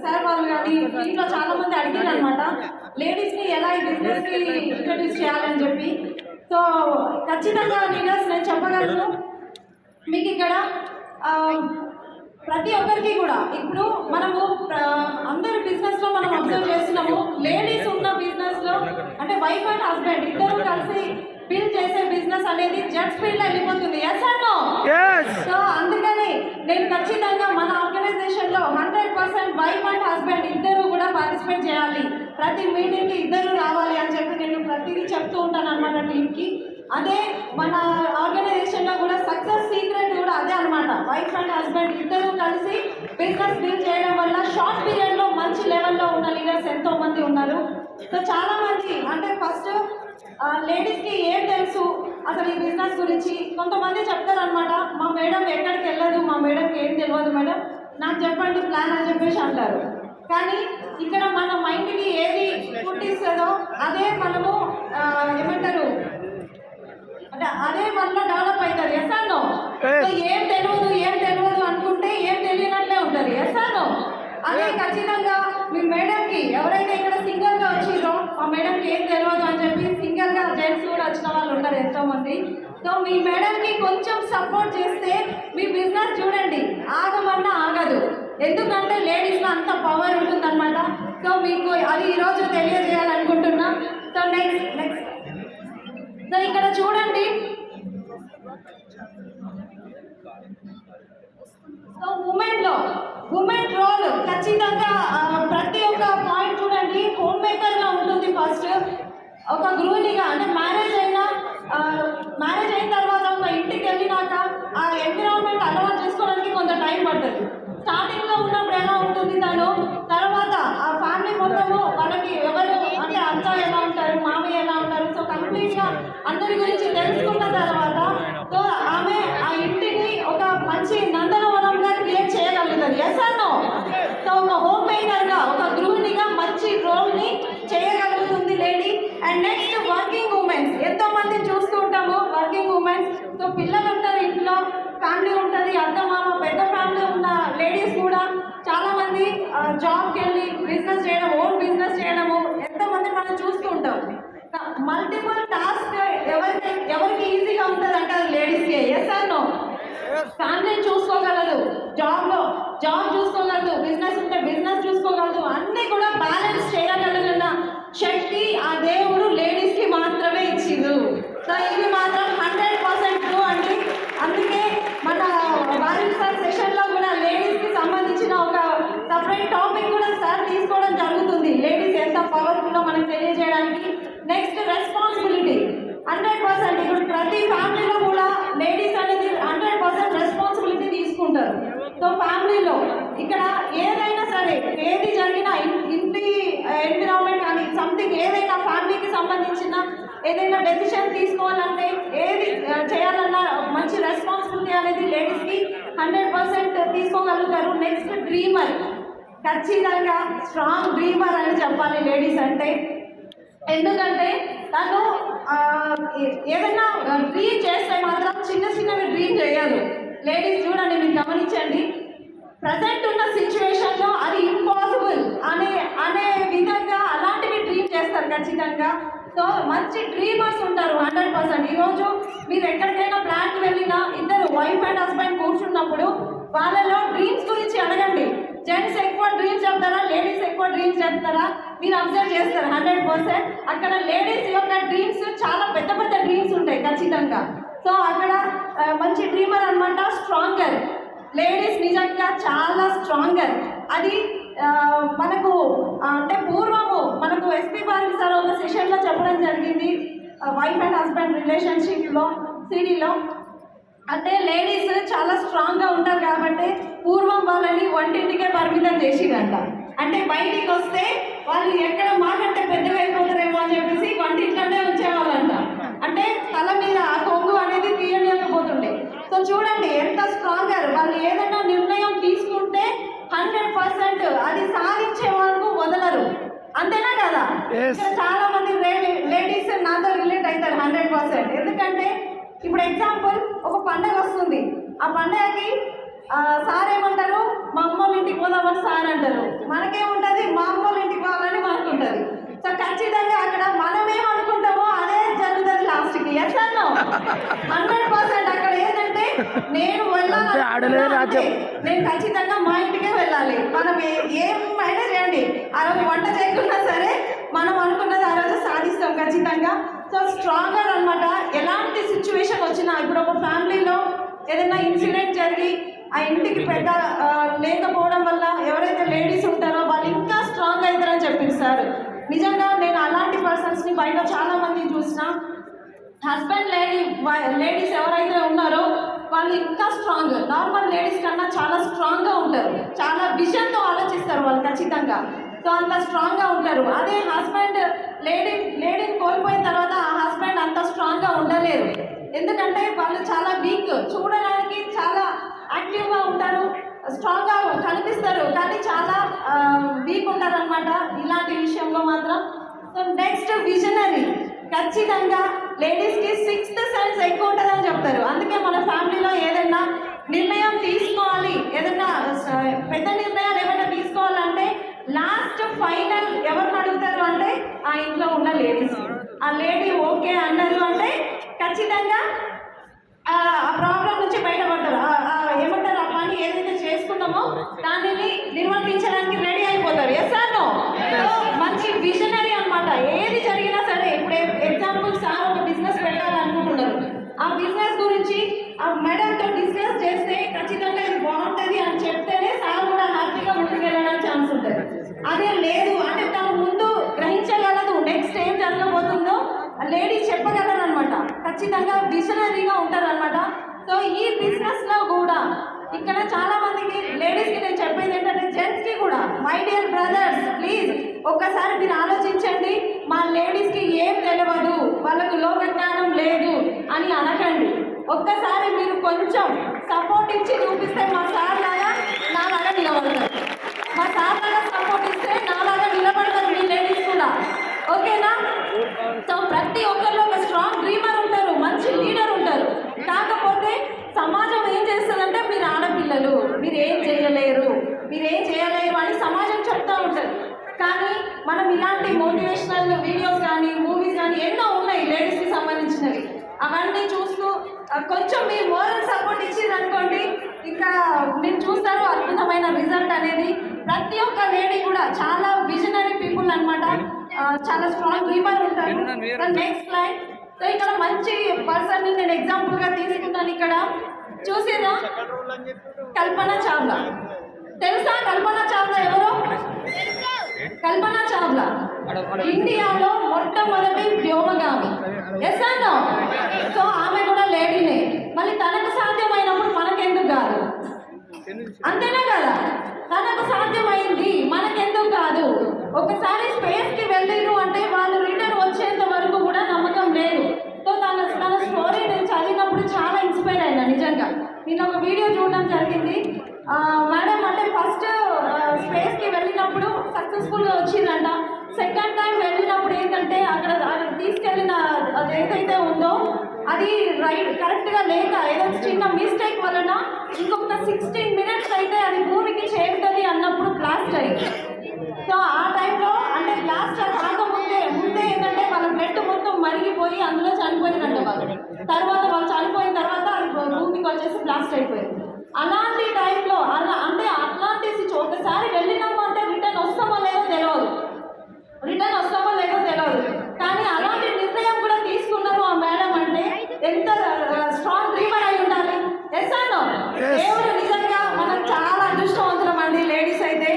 Sir వాళ్ళు కానీ దీంట్లో చాలా మంది అడిగారు అనమాట, లేడీస్ని ఎలా ఈ బిజినెస్కి ఇంట్రడ్యూస్ చేయాలని చెప్పి. సో ఖచ్చితంగా లీడర్స్ నేను చెప్పగలను మీకు ఇక్కడ ప్రతి ఒక్కరికి కూడా ఇప్పుడు మనము అందరి బిజినెస్లో మనం అబ్జర్వ్ చేస్తున్నాము, లేడీస్ ఉన్న బిజినెస్లో అంటే వైఫ్ అండ్ హస్బెండ్ ఇద్దరు కలిసి బిల్డ్ చేసే బిజినెస్ అనేది జెట్ స్పీడ్లో వెళ్ళిపోతుంది. Yes or no? సో అందుకని నేను ఖచ్చితంగా మన ఆర్గనైజేషన్లో 100% వైఫ్ అండ్ హస్బెండ్ ఇద్దరు కూడా పార్టిసిపేట్ చేయాలి, ప్రతి మీటింగ్కి ఇద్దరు రావాలి అని చెప్పి నేను ప్రతిదీ చెప్తూ ఉంటాను అనమాట టీంకి. అదే మన ఆర్గనైజేషన్లో కూడా సక్సెస్ సీక్రెట్ కూడా అదే అనమాట, వైఫ్ అండ్ హస్బెండ్ ఇద్దరు కలిసి బిజినెస్ బిల్డ్ చేయడం వల్ల షార్ట్ పీరియడ్లో మంచి లెవెల్లో ఉన్న లీడర్స్ ఎంతోమంది ఉన్నారు. సో చాలామంది అంటే ఫస్ట్ లేడీస్కి ఏం తెలుసు అసలు ఈ బిజినెస్ గురించి, కొంతమంది చెప్తారనమాట, మా మేడం ఎక్కడికి వెళ్ళదు, మా మేడంకి ఏం తెలియదు మేడం, నాకు చెప్పండి ప్లాన్ అని చెప్పేసి అంటారు. కానీ ఇక్కడ మన మైండ్కి ఏది పుట్టిస్తుందో అదే మనము ఏమంటారు అంటే అదే మనలో డెవలప్ అవుతుంది. Yes or no? ఏం తెలియదు అనుకుంటే ఏం తెలియనట్లే ఉంటుంది. Yes or no? అదే ఖచ్చితంగా మీ మేడంకి ఎవరైతే ఇక్కడ సింగల్గా వచ్చిరో ఆ మేడంకి ఏం తెలియదు అని చెప్పి సింగల్గా జెంట్స్ కూడా వచ్చిన వాళ్ళు ఉంటారు ఎంతోమంది. సో మీ మేడంకి కొంచెం సపోర్ట్ చేస్తే మీ బిజినెస్ చూడండి ఆగమన్నా ఆగదు, ఎందుకంటే లేడీస్లో అంత పవర్ ఉంటుందన్నమాట. సో మీకు అది ఈరోజు తెలియజేయాలనుకుంటున్నా. సో నెక్స్ట్ సో ఇక్కడ చూడండి, సో ఉమెన్ రోల్ ఖచ్చితంగా ప్రతి ఒక్క పాయింట్ చూడండి. హోమ్ మేకర్గా ఉంటుంది ఫస్ట్, ఒక గృహిణిగా అంటే మ్యారేజ్ అయిన తర్వాత ఒక ఇంటికి వెళ్ళినాక ఆ ఎన్విరాన్మెంట్ అలవాటు చేసుకోవడానికి కొంత టైం పడుతుంది. స్టార్టింగ్లో ఉన్నప్పుడు ఎలా ఉంటుంది తను, తర్వాత ఆ ఫ్యామిలీ మొత్తము వాళ్ళకి ఎవరు అంటే అత్త ఎలా ఉంటారు, మామయ్య ఎలా ఉంటారు, సో కంప్లీట్గా అందరి గురించి తెలుసుకున్న తర్వాత సో ఆమె ఆ ఇంటిని ఒక మంచి నందనవనంగా క్రియేట్ చేయగలుగుతుంది. Yes or no? సో ఒక హోమ్ మేకర్గా ఒక గృహిణిగా మంచి రోల్ని చేయగలుగుతుంది lady. And next working womens, ఎంతోమంది చూస్తూ ఉంటాము వర్కింగ్ ఉమెన్స్. సో పిల్లలు ఉంటారు ఇంట్లో, ఫ్యామిలీ ఉంటుంది, అత్త మామ పెద్ద ఫ్యామిలీ ఉన్న లేడీస్ కూడా చాలామంది జాబ్కి వెళ్ళి బిజినెస్ చేయడం, ఓన్ బిజినెస్ చేయడము ఎంతోమంది మనం చూస్తూ ఉంటాం. మల్టిపుల్ టాస్క్ ఎవరికి ఈజీగా ఉంటుంది అంటే అది లేడీస్కే. Yes or no? ఫ్యామిలీని చూసుకోగలదు, జాబ్ చూసుకోగలదు, బిజినెస్ ఉంటే బిజినెస్ చూసుకోగలదు, అన్నీ కూడా బ్యాలెన్స్ చేయగలిగిన శక్తి ఆ దేవుడు లేడీస్కి మాత్రమే ఇచ్చిండు. సో ఇది మాత్రం 100% ట్రూ అండి. అందుకే మన వారి సార్ సెషన్లో కూడా లేడీస్కి సంబంధించిన ఒక సపరేట్ టాపిక్ కూడా సార్ తీసుకోవడం జరుగుతుంది, లేడీస్ ఎంత పవర్ఫుల్లో మనకు తెలియజేయడానికి. Next responsibility 100%. ఇప్పుడు ప్రతి ఫ్యామిలీలో కూడా లేడీస్ అనేది 100% రెస్పాన్సిబిలిటీ తీసుకుంటారు. సో ఫ్యామిలీలో ఇక్కడ ఏదైనా సరే ఏది జరిగినా ఇంటి ఎన్విరాన్మెంట్ కానీ సంథింగ్ ఏదైనా ఫ్యామిలీకి సంబంధించిన ఏదైనా డెసిషన్ తీసుకోవాలంటే ఏది చేయాలన్నా మంచి రెస్పాన్సిబిలిటీ అనేది లేడీస్కి 100% తీసుకోగలుగుతారు. నెక్స్ట్ డ్రీమర్, ఖచ్చితంగా స్ట్రాంగ్ డ్రీమర్ అని చెప్పాలి లేడీస్ అంటే. ఎందుకంటే తను ఏదైనా డ్రీమ్ చేస్తే మాత్రం చిన్నవి డ్రీమ్ చేయదు లేడీస్. చూడండి మీరు గమనించండి, ప్రజెంట్ ఉన్న సిచ్యువేషన్లో అది ఇంపాసిబుల్ అనే విధంగా అలాంటివి డ్రీమ్ చేస్తారు ఖచ్చితంగా. సో మంచి డ్రీమర్స్ ఉంటారు 100%. ఈరోజు మీరు ఎక్కడికైనా ప్లాన్కి వెళ్ళినా ఇద్దరు వైఫ్ అండ్ హస్బెండ్ కూర్చున్నప్పుడు వాళ్ళలో డ్రీమ్స్ గురించి అడగండి. జెంట్స్ ఎక్కువ డ్రీమ్స్ చెప్తారా, లేడీస్ ఎక్కువ డ్రీమ్స్ చెప్తారా, మీరు అబ్జర్వ్ చేస్తారు 100%. అక్కడ లేడీస్ యొక్క డ్రీమ్స్ చాలా పెద్ద డ్రీమ్స్ ఉంటాయి ఖచ్చితంగా. సో అక్కడ మంచి డ్రీమర్ అనమాట, స్ట్రాంగర్. లేడీస్ నిజంగా చాలా స్ట్రాంగర్. అది మనకు అంటే పూర్వము మనకు ఎస్పీ బాలాజీ సార్ ఒక సెషన్లో చెప్పడం జరిగింది, వైఫ్ అండ్ హస్బెండ్ రిలేషన్షిప్లో సిడీలో. అంటే లేడీస్ చాలా స్ట్రాంగ్గా ఉంటారు కాబట్టి పూర్వం వాళ్ళని వంటింటికే పరిమితం చేసిరంట. అంటే బయటికి వస్తే వాళ్ళు ఎక్కడ మాకంటే పెద్దగా అయిపోతారేమో అని చెప్పేసి వంటింట్లోనే ఉంచేవాళ్ళంట. అంటే తల మీద ఆ కొంగు అనేది తీయలేకపోతుండే. సో చూడండి ఎంత స్ట్రాంగర్ వాళ్ళు. ఏదైనా నిర్ణయం తీసుకుంటే 100% అది సాధించే వరకు వదలరు. అంతేనా కదా? చాలా మంది లేడీస్ నాతో రిలేట్ అవుతారు 100%. ఎందుకంటే ఇప్పుడు ఎగ్జాంపుల్ ఒక పండగ వస్తుంది, ఆ పండగకి సార్ ఏమంటారు, మా అమ్మోళ్ళ ఇంటికి పోదామని సార్ అంటారు. మనకేముంటుంది, మా అమ్మోళ్ళ ఇంటికి పోవాలని మనకు ఉంటుంది. సో ఖచ్చితంగా అక్కడ మనం ఏమనుకుంటామో అదే జరుగుతుంది లాస్ట్కి. ఎస్ అన్నో 100%. అక్కడ ఏంటంటే నేను వెళ్ళాలి, నేను ఖచ్చితంగా మా ఇంటికే వెళ్ళాలి. మనం ఏమైనా చేయండి, ఆ రోజు వంట చేయకున్నా సరే మనం అనుకున్నది ఆ రోజు సాధిస్తాం ఖచ్చితంగా. సో స్ట్రాంగర్ అనమాట. ఎలాంటి సిచ్యువేషన్ వచ్చినా, ఇప్పుడు ఒక ఫ్యామిలీలో ఏదైనా ఇన్సిడెంట్ జరిగి ఆ ఇంటికి పెద్ద లేకపోవడం వల్ల ఎవరైతే లేడీస్ ఉంటారో వాళ్ళు ఇంకా స్ట్రాంగ్ అవుతారని చెప్పింది సార్. నిజంగా నేను అలాంటి పర్సన్స్ని బయట చాలా మందిని చూసిన. హస్బెండ్ లేడీస్ ఎవరైతే ఉన్నారో వాళ్ళు ఇంకా స్ట్రాంగ్, నార్మల్ లేడీస్ కన్నా చాలా స్ట్రాంగ్గా ఉంటారు, చాలా విజన్తో ఆలోచిస్తారు వాళ్ళు ఖచ్చితంగా. సో అంత స్ట్రాంగ్గా ఉంటారు. అదే హస్బెండ్ లేడీని కోల్పోయిన తర్వాత ఆ హస్బెండ్ అంత స్ట్రాంగ్గా ఉండలేరు. ఎందుకంటే వాళ్ళు చాలా వీక్, చూడడానికి చాలా యాక్టివ్గా ఉంటారు, స్ట్రాంగ్గా కనిపిస్తారు, కానీ చాలా వీక్ ఉంటారు అనమాట ఇలాంటి విషయంలో మాత్రం. So next visionary. ఖచ్చితంగా లేడీస్కి 6th సెన్స్ ఎక్కువ ఉంటుందని చెప్తారు. అందుకే మన ఫ్యామిలీలో ఏదైనా నిర్ణయం తీసుకోవాలి, ఏదైనా పెద్ద నిర్ణయాలు ఏమైనా తీసుకోవాలంటే లాస్ట్ ఫైనల్ ఎవరిని అడుగుతారు అంటే ఆ ఇంట్లో ఉన్న లేడీస్. ఆ లేడీ ఓకే అన్నారు అంటే ఖచ్చితంగా ఆ ప్రాబ్లం నుంచి బయటపడతారు. ఏమంటారు, ఆ పని ఏదైతే చేసుకున్నామో దానిని నిర్వర్తించడానికి రెడీ అయిపోతారు. Yes or no? మంచి విజనరీ అనమాట. ఏది జరిగినా సరే, ఇప్పుడు ఎగ్జాంపుల్ సార్ ఒక బిజినెస్ పెట్టాలనుకుంటున్నారు, ఆ బిజినెస్ గురించి ఆ మేడంతో డిస్కస్ చేస్తే ఖచ్చితంగా ఇది బాగుంటుంది అని చెప్తేనే సార్ కూడా హ్యాపీగా ముందుకెళ్ళడానికి ఛాన్స్ ఉంటుంది. అదే లేదు అంటే తను ముందు గ్రహించగలదు నెక్స్ట్ ఏం జరగబోతుందో లేడీస్ చెప్పగలరు అనమాట. ఖచ్చితంగా విజనరీగా ఉంటారు అనమాట. సో ఈ బిజినెస్లో కూడా ఇక్కడ చాలా మందికి లేడీస్కి నేను చెప్పేది ఏంటంటే, జెంట్స్కి కూడా, మై డియర్ బ్రదర్స్ ప్లీజ్ ఒక్కసారి మీరు ఆలోచించండి. మా లేడీస్కి ఏం తెలియదు, వాళ్ళకు లోక జ్ఞానం లేదు అని అనకండి. ఒక్కసారి మీరు కొంచెం సపోర్ట్ ఇచ్చి చూపిస్తే మా సార్ లాగా నాలాగా నిలబడతారు, మా సార్ లాగా సపోర్ట్ ఇస్తే నాలాగా నిలబడతారు మీ లేడీస్ కూడా. ఓకేనా? సో ప్రతి ఒక్కరిలో ఒక స్ట్రాంగ్ డ్రీమర్ ఉంటారు, మంచి లీడర్ ఉంటారు. కాకపోతే సమాజం ఏం చేస్తుందంటే మీరు ఆడపిల్లలు, మీరు ఏం చేయలేరు అని సమాజం చెప్తూ ఉంటుంది. కానీ మనం ఇలాంటి మోటివేషనల్ వీడియోస్ కానీ మూవీస్ కానీ ఎన్నో ఉన్నాయి లేడీస్కి సంబంధించినవి. అవన్నీ చూస్తూ కొంచెం మీ మోరల్ సపోర్ట్ ఇచ్చిందనుకోండి, ఇంకా మీరు చూస్తారు అద్భుతమైన రిజల్ట్ అనేది. ప్రతి ఒక్క లేడీ కూడా చాలా విజనరీ పీపుల్ అనమాట, చాలా స్ట్రాంగ్ డ్రీమర్ ఉంటారు. Next line. సో ఇక్కడ మంచి పర్సన్ని నేను ఎగ్జాంపుల్గా తీసుకున్నాను. ఇక్కడ చూసిరా, కల్పనా చావ్లా. తెలుసా కల్పనా చావ్లా ఎవరు? కల్పనా చావ్లా ఇండియాలో మొట్టమొదటి వ్యోమగామి. ఎస్ అన్నో? సో ఆమె కూడా లేడీనే. మళ్ళీ తనకు సాధ్యమైనప్పుడు మనకెందుకు కాదు? అంతేనా కదా? తనకు సాధ్యమైంది, మనకెందుకు కాదు? ఒకసారి స్పేస్కి వెళ్ళిరు అంటే వాళ్ళు రిటర్న్ వచ్చేంత వరకు కూడా నమ్మకం లేదు. సో తన స్టోరీ నేను చదివినప్పుడు చాలా ఇన్స్పైర్ అయినా నిజంగా. నేను ఒక వీడియో చూడడం జరిగింది. మేడం అంటే ఫస్ట్ స్పేస్కి వెళ్ళినప్పుడు సక్సెస్ఫుల్గా వచ్చిందంట. సెకండ్ టైం వెళ్ళినప్పుడు ఏంటంటే అక్కడ తీసుకెళ్ళిన అది ఏదైతే ఉందో అది కరెక్ట్గా లేక ఏదో చిన్న మిస్టేక్ వలన ఇంకొక 16 minutes అయితే అది భూమికి చేరుతుంది అన్నప్పుడు బ్లాస్ట్ అయ్యింది. సో ఆ టైంలో అంటే బ్లాస్ట్ కాకముందే ఏంటంటే వాళ్ళ బ్లడ్ మొత్తం మరిగిపోయి అందులో చనిపోయినట్టు వాళ్ళు. తర్వాత వాళ్ళు చనిపోయిన తర్వాత అది భూమికి వచ్చేసి బ్లాస్ట్ అయిపోయింది. అలాంటి టైంలో అంటే అట్లాంటి ఒకసారి వెళ్ళినాము అంటే రిటర్న్ వస్తామో లేదో తెలియదు. కానీ అలాంటి నిర్ణయం కూడా తీసుకున్నారు ఆ మేడం అంటే ఎంత స్ట్రాంగ్ డ్రీమర్ అయి ఉండాలి. ఎస్ అన్నో? దేవుడు నిజంగా మనం చాలా అదృష్టవంతులం అండి లేడీస్ అయితే.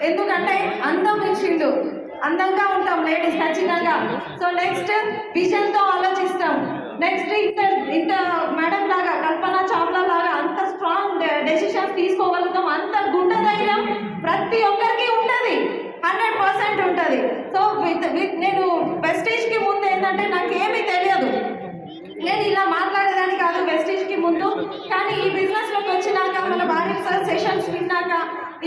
ఎందుకంటే అందం ఇచ్చిండు, అందంగా ఉంటాం లేడీస్ ఖచ్చితంగా. సో నెక్స్ట్ విజన్తో ఆలోచిస్తాం. నెక్స్ట్ ఇంత మేడం లాగా కల్పనా చావ్లా లాగా అంత స్ట్రాంగ్ డెసిషన్స్ తీసుకోగలుగుతాం. అంత గుండె ధైర్యం ప్రతి ఒక్కరికి ఉంటుంది, 100% ఉంటుంది. సో నేను వెస్టేజ్కి ముందు ఏంటంటే నాకేమీ తెలియదు, నేను ఇలా మాట్లాడేదాన్ని కాదు వెస్టేజ్కి ముందు. కానీ ఈ బిజినెస్లోకి వచ్చినాక మన భార్య సార్ సెషన్స్ విన్నాక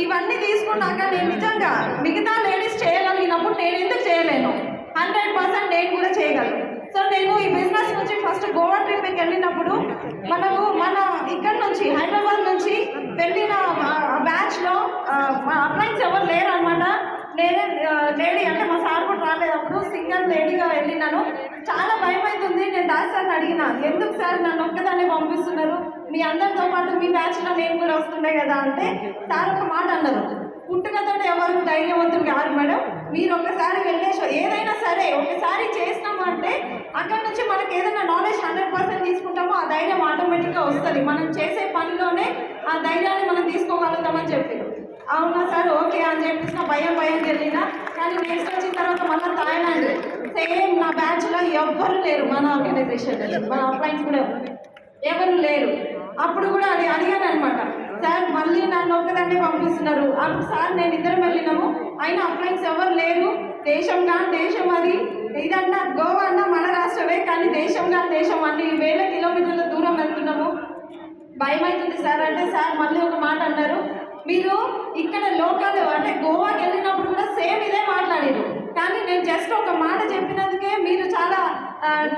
ఇవన్నీ తీసుకున్నాక నేను నిజంగా మిగతా లేడీస్ చేయగలిగినప్పుడు నేను ఎందుకు చేయలేను? 100% నేను కూడా చేయగలను. చేయగలరు. సో నేను ఈ బిజినెస్ నుంచి ఫస్ట్ గోవా ట్రిప్కి వెళ్ళినప్పుడు మన ఇక్కడ నుంచి హైదరాబాద్ నుంచి వెళ్ళిన బ్యాచ్లో మా అప్లైన్స్ ఎవరు లేరు అనమాట. నేనే లేడీ, అంటే మా సార్ కూడా రాలేదు అప్పుడు, సింగిల్ లేడీగా వెళ్ళినాను. చాలా భయం అవుతుంది. నేను దాస్ సార్ని అడిగిన, ఎందుకు సార్ నన్ను ఒక్కదాన్ని పంపిస్తున్నారు, మీ అందరితో పాటు మీ బ్యాచ్లో నేను కూడా వస్తుండే కదా అంటే సార్ ఒక మాట అన్నారు, పుట్టుకతో ఎవరు ధైర్యవంతులు కాదు మేడం, మీరు ఒకసారి వెళ్ళేసి ఏదైనా సరే ఒకసారి చేసినాము అంటే అక్కడ నుంచి మనకి ఏదైనా నాలెడ్జ్ 100% తీసుకుంటామో ఆ ధైర్యం ఆటోమేటిక్గా వస్తుంది. మనం చేసే పనిలోనే ఆ ధైర్యాన్ని మనం తీసుకోగలుగుతామని చెప్పారు. అవునా సార్ ఓకే అని చెప్పేసి నా భయం వెళ్ళినా. కానీ నెక్స్ట్ వచ్చిన తర్వాత మళ్ళీ థాయిలాండ్ సేమ్ నా బ్యాచ్లో ఎవ్వరు లేరు, మన ఆర్గనైజేషన్ మన అప్లైన్స్ కూడా ఎవరు లేరు. అప్పుడు కూడా అడిగాను అనమాట, సార్ మళ్ళీ నన్ను ఒక్కదాన్నే పంపిస్తున్నారు. అప్పుడు సార్ నేను ఇద్దరం వెళ్ళినాము, అయినా అప్లైన్స్ ఎవరు లేరు. దేశం అది ఇదన్నా గోవా అన్నా మన రాష్ట్రమే, కానీ దేశం అన్ని వేల కిలోమీటర్ల దూరం వెళ్తున్నాము, భయం అవుతుంది సార్ అంటే సార్ మళ్ళీ ఒక మాట అన్నారు, మీరు ఇక్కడ లోకల్ అంటే గోవాకి వెళ్ళినప్పుడు కూడా సేమ్ ఇదే మాట్లాడారు, కానీ నేను జస్ట్ ఒక మాట చెప్పినందుకే మీరు చాలా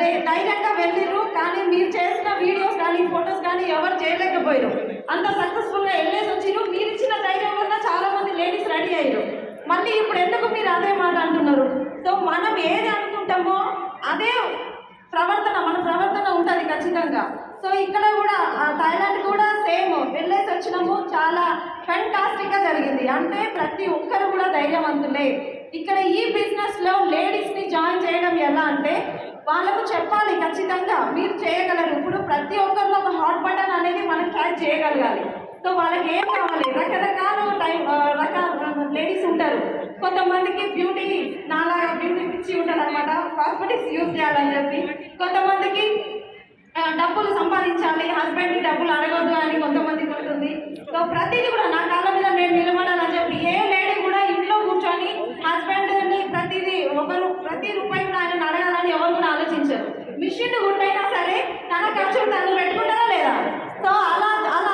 ధైర్యంగా వెళ్ళిరు, కానీ మీరు చేసిన వీడియోస్ కానీ ఫొటోస్ కానీ ఎవరు చేయలేకపోయారు. అంత సక్సెస్ఫుల్గా వెళ్ళేసి వచ్చిరు. మీరు ఇచ్చిన ధైర్యం వల్ల చాలా మంది లేడీస్ రెడీ అయ్యారు. మళ్ళీ ఇప్పుడు ఎందుకు మీరు అదే మాట అంటున్నారు? సో మనం ఏది అనుకుంటామో అదే మన ప్రవర్తన ఉంటుంది ఖచ్చితంగా. సో ఇక్కడ కూడా థాయిలాండ్ కూడా సేమ్ వెళ్ళేసి వచ్చినాము, చాలా ఫెంటాస్టిక్గా జరిగింది. అంటే ప్రతి ఒక్కరు కూడా ధైర్యవంతులే. ఇక్కడ ఈ బిజినెస్లో లేడీస్ని జాయిన్ చేయడం ఎలా అంటే వాళ్ళకు చెప్పాలి ఖచ్చితంగా మీరు చేయగలరు. ఇప్పుడు ప్రతి ఒక్కరిలో ఒక హాట్ బటన్ అనేది మనం క్యాచ్ చేయగలగాలి. సో వాళ్ళకి ఏం కావాలి, రకరకాల లేడీస్ ఉంటారు. కొంతమందికి బ్యూటీ నాలాగా బ్యూటీ పిచ్చి ఉంటుంది అనమాట, కాస్మెటిక్స్ యూజ్ చేయాలని చెప్పి. కొంతమందికి డబ్బులు సంపాదించాలి, హస్బెండ్కి డబ్బులు అడగదు అని కొంతమందికి ఉంటుంది. సో ప్రతిదీ కూడా నా కాళ్ళ మీద నేను నిలబడాలని చెప్పి ఏ లేడీ కూడా ఇంట్లో కూర్చొని హస్బెండ్ని ప్రతి రూపాయి కూడా ఆయన అడగాలని ఎవరు కూడా ఆలోచించరు. మిషన్ గుట్టైనా సరే తన ఖర్చులు తను పెట్టుకుంటారా లేదా? సో అలా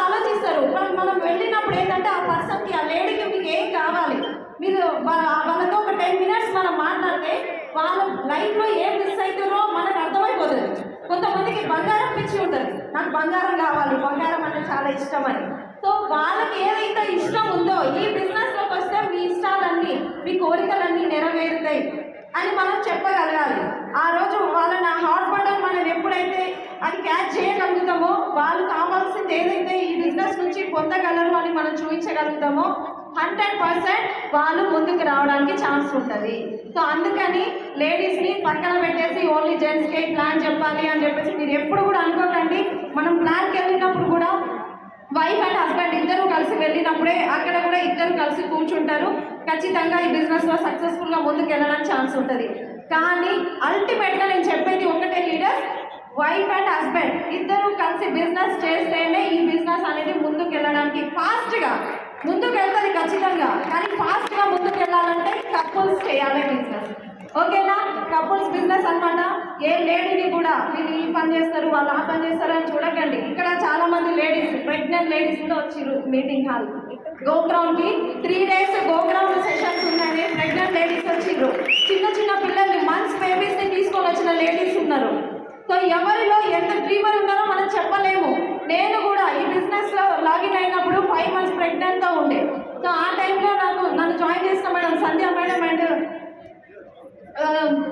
ఆలోచిస్తారు. మనం వెళ్ళినప్పుడు ఏంటంటే ఆ పర్సన్కి ఆ లేడీకి మీకు ఏం కావాలి, మీరు వాళ్ళతో ఒక 10 minutes మనం మాట్లాడితే వాళ్ళ లైఫ్లో ఏం మిస్ అవుతారో మనకు అర్థమైపోతుంది. కొంతమందికి బంగారం పిచ్చి ఉంటుంది, నాకు బంగారం కావాలి, బంగారం అంటే చాలా ఇష్టం అని. సో వాళ్ళకి ఏదైతే ఇష్టం ఉందో ఈ బిజినెస్లోకి వస్తే మీ ఇష్టాలన్నీ మీ కోరికలన్నీ నెరవేరుతాయి అని మనం చెప్పగలగాలి. ఆ రోజు వాళ్ళని హాట్ బటన్ మనం ఎప్పుడైతే అది క్యాచ్ చేయగలుగుతామో వాళ్ళు కావాల్సింది ఏదైతే ఈ బిజినెస్ నుంచి పొందగలరు అని మనం చూపించగలుగుతామో 100% వాళ్ళు ముందుకు రావడానికి ఛాన్స్ ఉంటుంది. సో అందుకని లేడీస్ని పక్కన పెట్టేసి ఓన్లీ జెంట్స్కి ప్లాన్ చెప్పాలి అని చెప్పేసి మీరు ఎప్పుడు కూడా అనుకోకండి. మనం ప్లాన్కి వెళ్ళినప్పుడు కూడా వైఫ్ అండ్ హస్బెండ్ ఇద్దరు కలిసి వెళ్ళినప్పుడే అక్కడ కూడా ఇద్దరు కలిసి కూర్చుంటారు. ఖచ్చితంగా ఈ బిజినెస్లో సక్సెస్ఫుల్గా ముందుకు వెళ్ళడానికి ఛాన్స్ ఉంటుంది. కానీ అల్టిమేట్గా నేను చెప్పేది ఒకటే లీడర్, వైఫ్ అండ్ హస్బెండ్ ఇద్దరు కలిసి బిజినెస్ చేస్తేనే ఈ బిజినెస్ అనేది ముందుకు వెళ్ళడానికి ఫాస్ట్గా ముందుకు వెళ్తుంది ఖచ్చితంగా. కానీ ఫాస్ట్గా ముందుకు వెళ్ళాలంటే కపుల్స్ చేయాలి బిజినెస్. ఓకేనా? కపుల్స్ బిజినెస్ అనమాట. ఏ లేడీని కూడా వీళ్ళు ఈ పని చేస్తారు వాళ్ళు ఆ పని చేస్తారు అని చూడకండి. ఇక్కడ చాలా మంది లేడీస్ ప్రెగ్నెంట్ లేడీస్ కూడా వచ్చిర్రు మీటింగ్ హాల్ గోగ్రౌండ్కి. 3 days గోగ్రౌండ్ సెషన్స్ ఉన్నాయని ప్రెగ్నెంట్ లేడీస్ వచ్చిర్రు. చిన్న పిల్లల్ని మంత్స్ బేబీస్ని తీసుకొని వచ్చిన లేడీస్ ఉన్నారు. సో ఎవరిలో ఎంత డ్రీమర్ ఉన్నారో మనం చెప్పలేము. నేను కూడా ఈ బిజినెస్లో లాగిన్ అయినప్పుడు 5 months ప్రెగ్నెంట్తో ఉండే. సో ఆ టైంలో నన్ను జాయిన్ చేసిన madam Sandhya madam and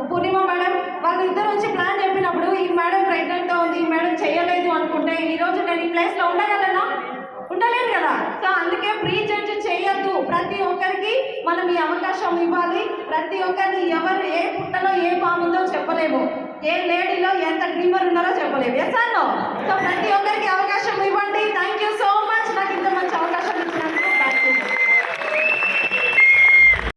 Purnima madam వాళ్ళిద్దరు వచ్చి ప్లాన్ చెప్పినప్పుడు ఈ మేడం ప్రెగ్నెంట్తో ఉంది, ఈ మేడం చేయలేదు అనుకుంటే ఈరోజు నేను ఈ ప్లేస్లో ఉండగలనా? ఉండలేను కదా. సో అందుకే ప్రీ జడ్జ్ చేయొద్దు. ప్రతి ఒక్కరికి మనం ఈ అవకాశం ఇవ్వాలి. ప్రతి ఒక్కరిని ఎవరు ఏ పుట్టలో ఏ పాముందో చెప్పలేము, ఏ లేడీలో ఎంత డ్రీమర్ ఉన్నారో చెప్పలేము. ఎస్ అన్నో. సో ప్రతి ఒక్కరికి